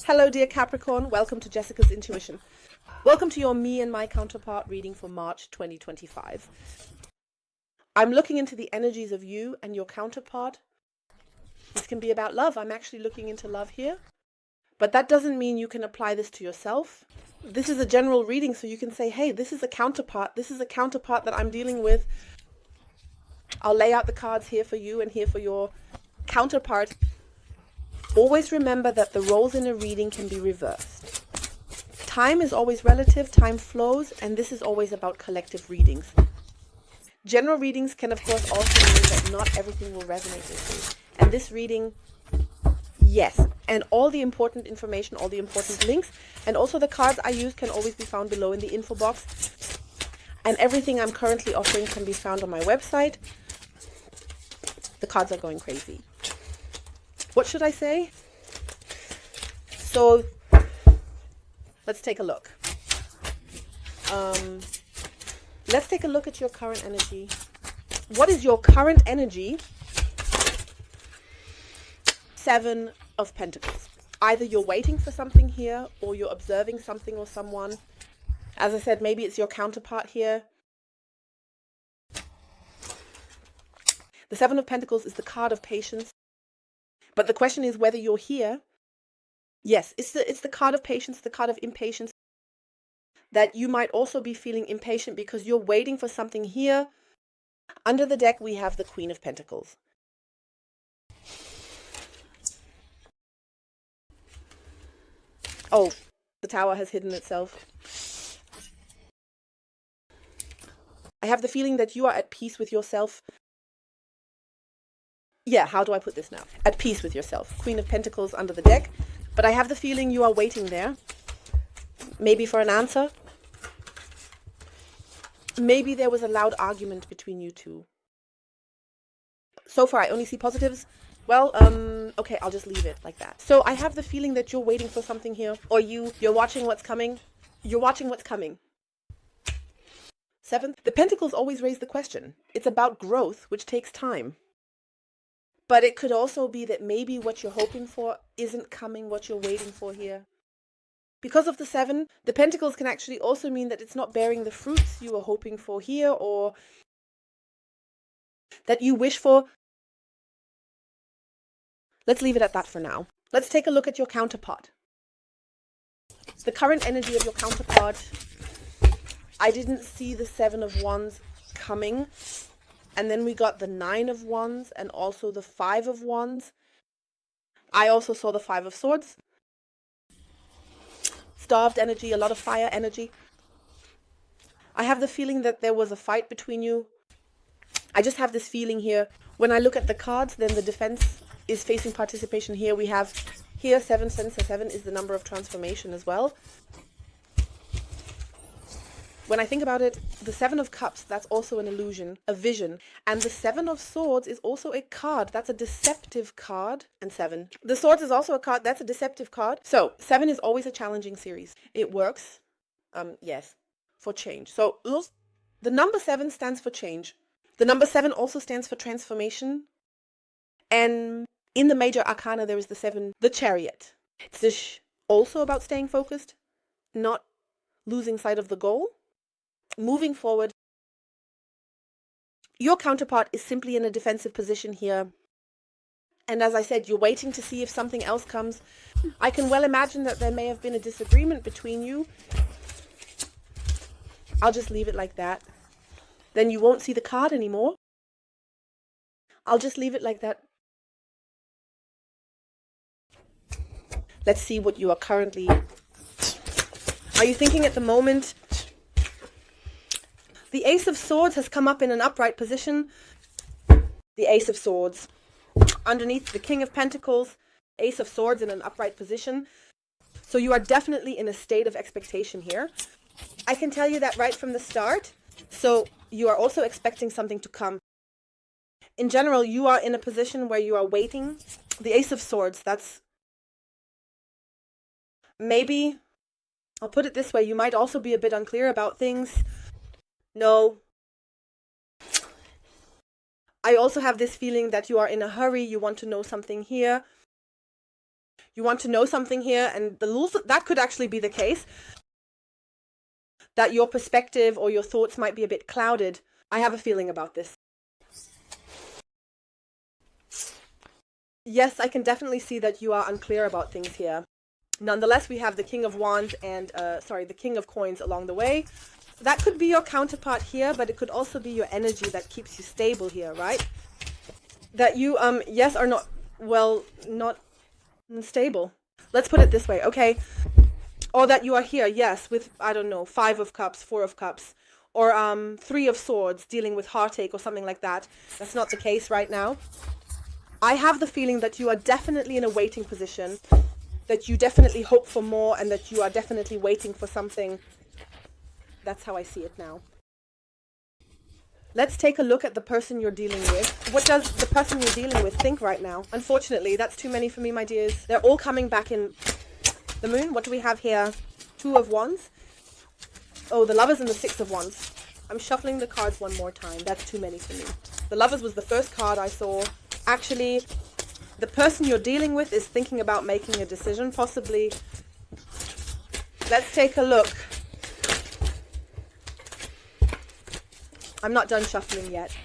Hello, dear Capricorn. Welcome to Jessica's Intuition. Welcome to your Me and My Counterpart reading for March 2025. I'm looking into the energies of you and your counterpart. This can be about love. I'm actually looking into love here. But that doesn't mean you can apply this to yourself. This is a general reading, so you can say, hey, this is a counterpart. This is a counterpart that I'm dealing with. I'll lay out the cards here for you and here for your counterpart. Always remember that the roles in a reading can be reversed. Time is always relative, time flows, and this is always about collective readings. General readings can, of course, also mean that not everything will resonate with you. And this reading, yes. And all the important information, all the important links, and also the cards I use can always be found below in the info box. And everything I'm currently offering can be found on my website. The cards are going crazy. What should I say? So, let's take a look. Let's take a look at your current energy. What is your current energy? 7 of Pentacles. Either you're waiting for something here, or you're observing something or someone. As I said, maybe it's your counterpart here. The 7 of Pentacles is the card of patience. But the question is whether you're here. Yes, it's the card of patience, the card of impatience. That you might also be feeling impatient because you're waiting for something here. Under the deck, we have the Queen of Pentacles. Oh, the Tower has hidden itself. I have the feeling that you are at peace with yourself. Yeah, how do I put this now? At peace with yourself. Queen of Pentacles under the deck. But I have the feeling you are waiting there. Maybe for an answer. Maybe there was a loud argument between you two. So far, I only see positives. Well, okay, I'll just leave it like that. So I have the feeling that you're waiting for something here. Or you're watching what's coming. You're watching what's coming. 7. The Pentacles always raise the question. It's about growth, which takes time. But it could also be that maybe what you're hoping for isn't coming, what you're waiting for here. Because of the 7, the Pentacles can actually also mean that it's not bearing the fruits you were hoping for here, or that you wish for. Let's leave it at that for now. Let's take a look at your counterpart. The current energy of your counterpart. I didn't see the 7 of Wands coming. And then we got the 9 of Wands and also the 5 of Wands. I also saw the 5 of Swords. Starved energy, a lot of fire energy. I have the feeling that there was a fight between you. I just have this feeling here. When I look at the cards, then the defense is facing participation here. We have here 7, since the 7 is the number of transformation as well. When I think about it, the 7 of Cups, that's also an illusion, a vision. And the 7 of Swords is also a card. That's a deceptive card. And 7. The Swords is also a card. That's a deceptive card. So 7 is always a challenging series. It works, yes, for change. So the number 7 stands for change. The number 7 also stands for transformation. And in the major arcana, there is the 7, the Chariot. It's also about staying focused, not losing sight of the goal. Moving forward, your counterpart is simply in a defensive position here. And as I said, you're waiting to see if something else comes. I can well imagine that there may have been a disagreement between you. I'll just leave it like that. Then you won't see the card anymore. I'll just leave it like that. Let's see what you are currently. Are you thinking at the moment? The Ace of Swords has come up in an upright position. The Ace of Swords. Underneath the King of Pentacles, Ace of Swords in an upright position. So you are definitely in a state of expectation here. I can tell you that right from the start. So you are also expecting something to come. In general, you are in a position where you are waiting. The Ace of Swords, that's maybe, I'll put it this way, you might also be a bit unclear about things. No. I also have this feeling that you are in a hurry. You want to know something here. You want to know something here, and that could actually be the case, that your perspective or your thoughts might be a bit clouded. I have a feeling about this. Yes, I can definitely see that you are unclear about things here. Nonetheless, we have the King of Wands and, the King of Coins along the way. That could be your counterpart here, but it could also be your energy that keeps you stable here, right? That you, yes, are not, well, not stable. Let's put it this way, okay? Or that you are here, yes, with, I don't know, 5 of Cups, 4 of Cups, or 3 of Swords, dealing with heartache or something like that. That's not the case right now. I have the feeling that you are definitely in a waiting position, that you definitely hope for more, and that you are definitely waiting for something. That's how I see it now. Let's take a look at the person you're dealing with. What does the person you're dealing with think right now? Unfortunately, that's too many for me, my dears. They're all coming back in the moon. What do we have here? 2 of Wands. Oh, the Lovers and the 6 of Wands. I'm shuffling the cards one more time. That's too many for me. The Lovers was the first card I saw. Actually, the person you're dealing with is thinking about making a decision, possibly. Let's take a look. I'm not done shuffling yet.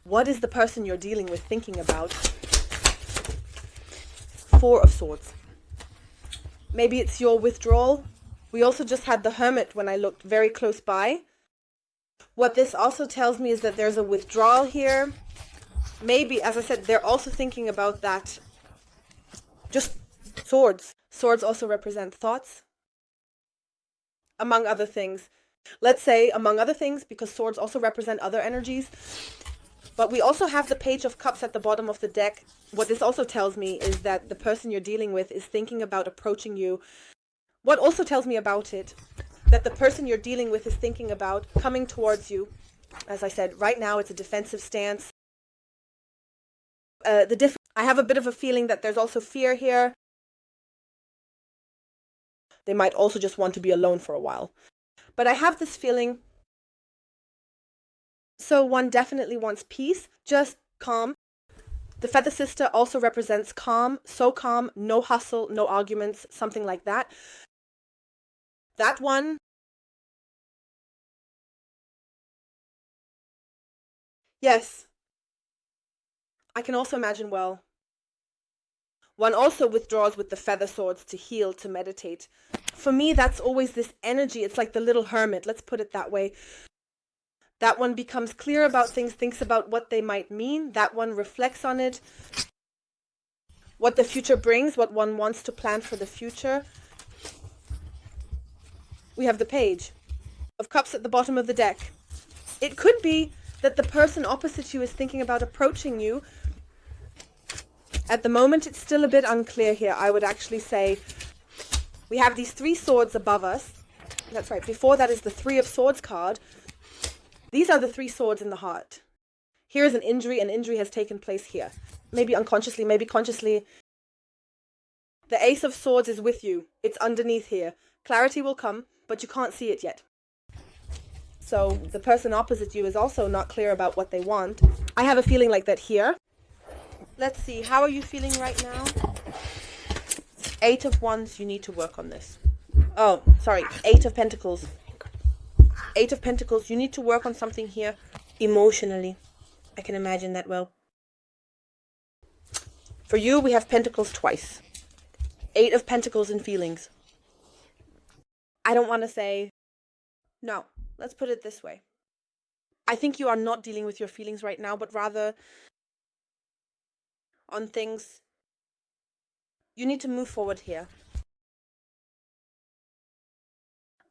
What is the person you're dealing with thinking about? 4 of Swords. Maybe it's your withdrawal. We also just had the Hermit when I looked very close by. What this also tells me is that there's a withdrawal here. Maybe, as I said, they're also thinking about that. Just swords. Swords also represent thoughts, among other things. Let's say among other things, because swords also represent other energies. But we also have the Page of Cups at the bottom of the deck. What this also tells me is that the person you're dealing with is thinking about approaching you. What also tells me about it, that the person you're dealing with is thinking about coming towards you. As I said, right now it's a defensive stance. I have a bit of a feeling that there's also fear here. They might also just want to be alone for a while. But I have this feeling. So one definitely wants peace, just calm. The Feather Sister also represents calm, so calm, no hustle, no arguments, something like that. That one. Yes. I can also imagine, well, one also withdraws with the Feather Swords to heal, to meditate. For me, that's always this energy. It's like the little hermit, let's put it that way. That one becomes clear about things, thinks about what they might mean. That one reflects on it, what the future brings, what one wants to plan for the future. We have the Page of Cups at the bottom of the deck. It could be that the person opposite you is thinking about approaching you. At the moment, it's still a bit unclear here. I would actually say we have these 3 swords above us. That's right. Before that is the 3 of Swords card. These are the 3 swords in the heart. Here is an injury. An injury has taken place here. Maybe unconsciously, maybe consciously. The Ace of Swords is with you. It's underneath here. Clarity will come, but you can't see it yet. So the person opposite you is also not clear about what they want. I have a feeling like that here. Let's see. How are you feeling right now? 8 of Wands. You need to work on this. Oh, sorry. 8 of Pentacles. 8 of Pentacles. You need to work on something here emotionally. I can imagine that well. For you, we have Pentacles twice. 8 of Pentacles and feelings. I don't want to say no. Let's put it this way. I think you are not dealing with your feelings right now, but rather on things. You need to move forward here.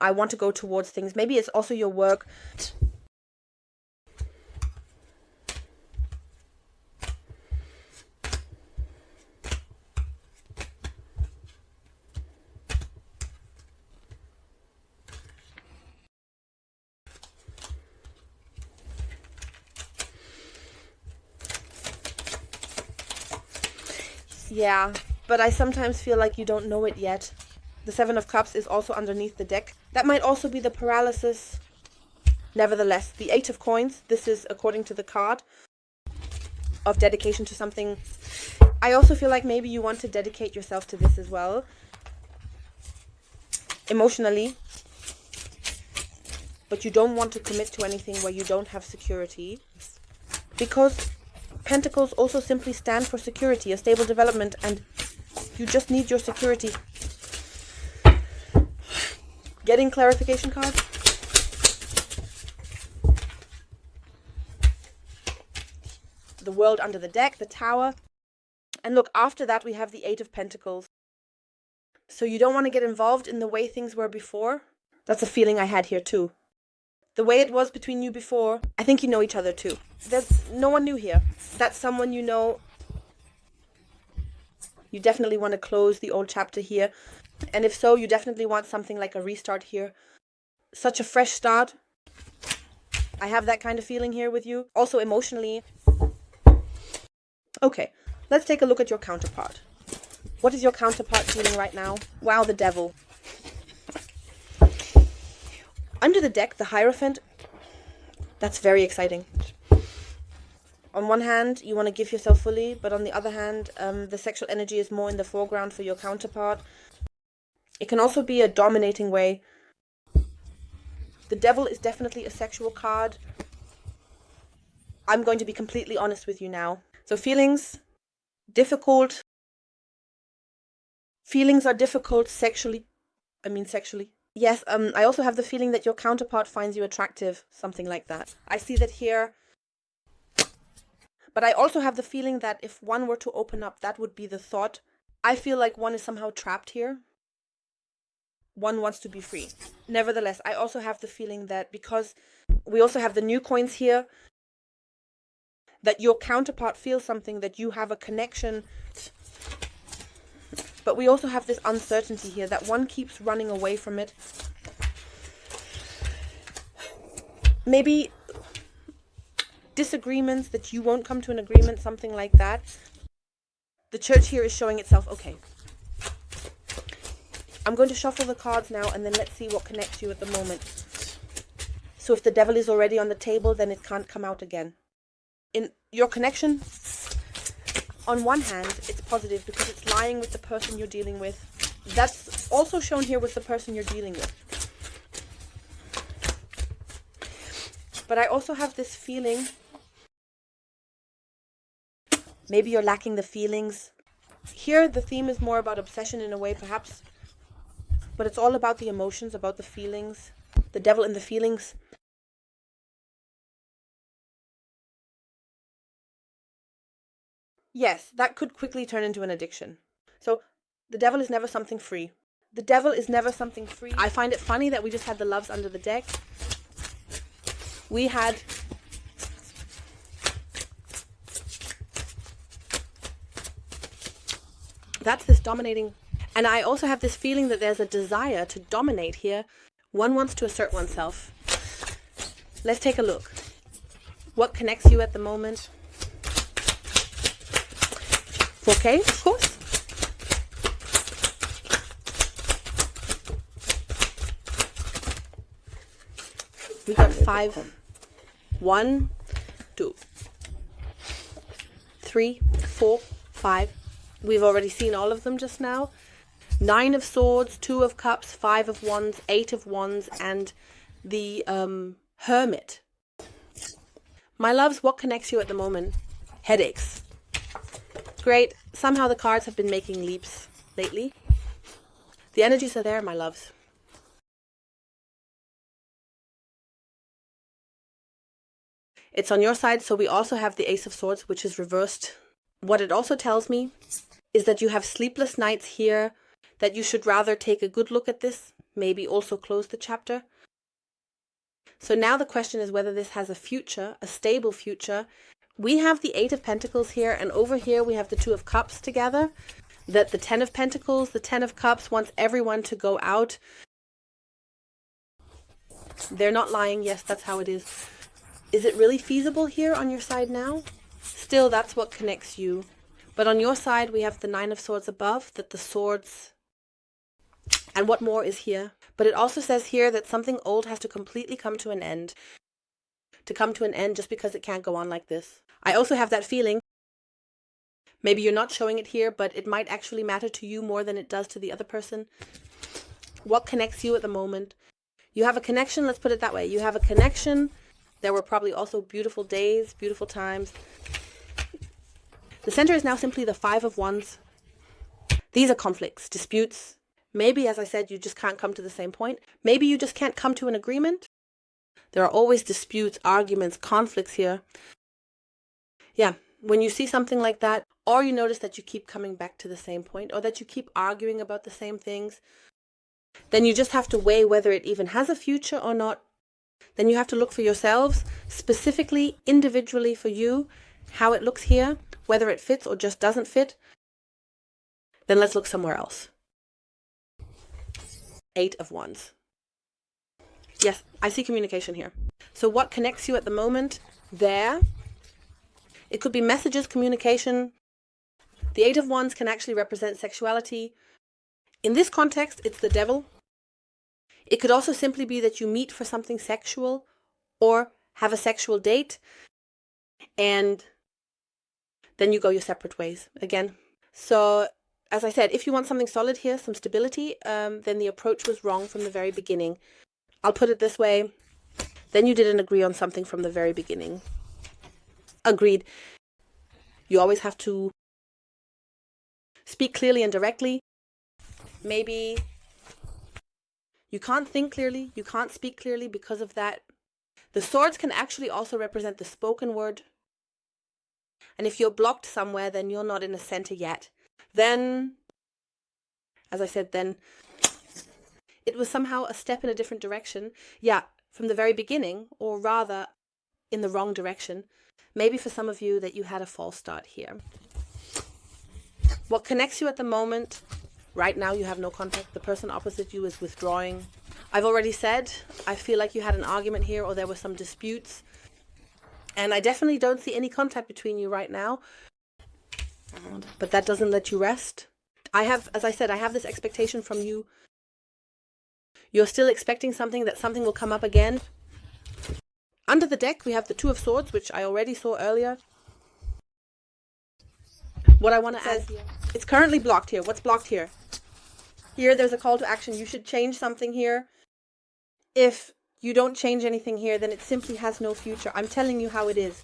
I want to go towards things. Maybe it's also your work. Yeah, but I sometimes feel like you don't know it yet. The Seven of Cups is also underneath the deck. That might also be the paralysis. Nevertheless, the Eight of Coins, this is according to the card of dedication to something. I also feel like maybe you want to dedicate yourself to this as well, emotionally, but you don't want to commit to anything where you don't have security, because Pentacles also simply stand for security, a stable development, and you just need your security. Getting clarification cards? The World under the deck, the Tower. And look, after that we have the Eight of Pentacles. So you don't want to get involved in the way things were before. That's a feeling I had here too. The way it was between you before, I think you know each other too. There's no one new here. That's someone you know. You definitely want to close the old chapter here. And if so, you definitely want something like a restart here. Such a fresh start. I have that kind of feeling here with you. Also emotionally. Okay, let's take a look at your counterpart. What is your counterpart feeling right now? Wow, the Devil. Under the deck, the Hierophant. That's very exciting. On one hand, you want to give yourself fully, but on the other hand, the sexual energy is more in the foreground for your counterpart. It can also be a dominating way. The Devil is definitely a sexual card. I'm going to be completely honest with you now. So feelings, difficult. Feelings are difficult sexually. Yes, I also have the feeling that your counterpart finds you attractive, something like that. I see that here. But I also have the feeling that if one were to open up, that would be the thought. I feel like one is somehow trapped here. One wants to be free. Nevertheless, I also have the feeling that because we also have the new coins here, that your counterpart feels something, that you have a connection. But we also have this uncertainty here, that one keeps running away from it. Maybe disagreements, that you won't come to an agreement, something like that. The Church here is showing itself. Okay. I'm going to shuffle the cards now, and then let's see what connects you at the moment. So if the Devil is already on the table, then it can't come out again. In your connection, on one hand, it's positive because it's lying with the person you're dealing with. That's also shown here with the person you're dealing with. But I also have this feeling, maybe you're lacking the feelings. Here, the theme is more about obsession in a way, perhaps. But it's all about the emotions, about the feelings. The Devil and the feelings. Yes, that could quickly turn into an addiction. So, the Devil is never something free. The Devil is never something free. I find it funny that we just had the Loves under the deck. We had that's this dominating. And I also have this feeling that there's a desire to dominate here. One wants to assert oneself. Let's take a look. What connects you at the moment? 4K, of course. We got 5. 1, 2, 3, 4, 5. We've already seen all of them just now. 9 of Swords, 2 of Cups, 5 of Wands, 8 of Wands, and the Hermit. My loves, what connects you at the moment? Headaches. Great. Somehow the cards have been making leaps lately. The energies are there, my loves. It's on your side, so we also have the Ace of Swords, which is reversed. What it also tells me is that you have sleepless nights here, that you should rather take a good look at this, maybe also close the chapter. So now the question is whether this has a future, a stable future. We have the 8 of Pentacles here, and over here we have the 2 of Cups together. That the 10 of Pentacles, the 10 of Cups wants everyone to go out. They're not lying. Yes, that's how it is. Is it really feasible here on your side now? Still, that's what connects you. But on your side, we have the 9 of Swords above, that the swords And what more is here? But it also says here that something old has to completely come to an end. To come to an end just because it can't go on like this. I also have that feeling, maybe you're not showing it here, but it might actually matter to you more than it does to the other person. What connects you at the moment? You have a connection, let's put it that way. You have a connection. There were probably also beautiful days, beautiful times. The center is now simply the 5 of Wands. These are conflicts, disputes. Maybe, as I said, you just can't come to the same point. Maybe you just can't come to an agreement. There are always disputes, arguments, conflicts here. Yeah, when you see something like that, or you notice that you keep coming back to the same point, or that you keep arguing about the same things, then you just have to weigh whether it even has a future or not. Then you have to look for yourselves, specifically, individually for you, how it looks here, whether it fits or just doesn't fit. Then let's look somewhere else. 8 of Wands. Yes, I see communication here. So what connects you at the moment? There. It could be messages, communication. The 8 of Wands can actually represent sexuality. In this context, it's the devil. It could also simply be that you meet for something sexual or have a sexual date and then you go your separate ways again. So, as I said, if you want something solid here, some stability, then the approach was wrong from the very beginning. I'll put it this way. Then you didn't agree on something from the very beginning. Agreed. You always have to speak clearly and directly. Maybe you can't think clearly, you can't speak clearly because of that. The swords can actually also represent the spoken word. And if you're blocked somewhere, then you're not in a center yet. Then, as I said, then it was somehow a step in a different direction. Yeah, from the very beginning, or rather in the wrong direction. Maybe for some of you that you had a false start here. What connects you at the moment? Right now you have no contact. The person opposite you is withdrawing. I've already said, I feel like you had an argument here or there were some disputes. And I definitely don't see any contact between you right now. But that doesn't let you rest. As I said, I have this expectation from you. You're still expecting something, that something will come up again. Under the deck, we have the 2 of Swords, which I already saw earlier. What I want to add here, it's currently blocked here. What's blocked here? Here, there's a call to action. You should change something here. If you don't change anything here, then it simply has no future. I'm telling you how it is.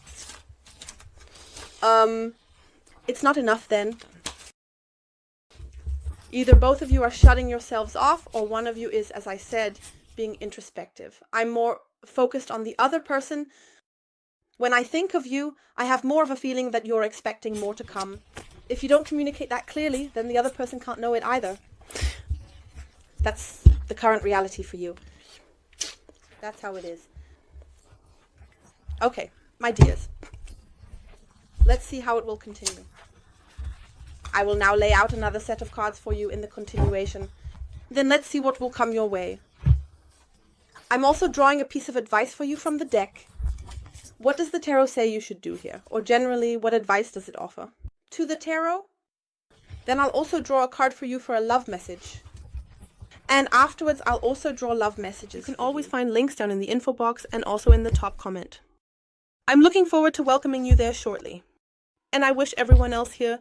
It's not enough then. Either both of you are shutting yourselves off, or one of you is, as I said, being introspective. I'm more focused on the other person. When I think of you, I have more of a feeling that you're expecting more to come. If you don't communicate that clearly, then the other person can't know it either. That's the current reality for you. That's how it is. Okay, my dears. Let's see how it will continue. I will now lay out another set of cards for you in the continuation. Then let's see what will come your way. I'm also drawing a piece of advice for you from the deck. What does the tarot say you should do here? Or generally, what advice does it offer? To the tarot? Then I'll also draw a card for you for a love message. And afterwards, I'll also draw love messages. You can always find links down in the info box and also in the top comment. I'm looking forward to welcoming you there shortly. And I wish everyone else here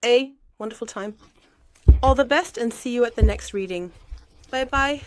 a wonderful time. All the best and see you at the next reading. Bye bye.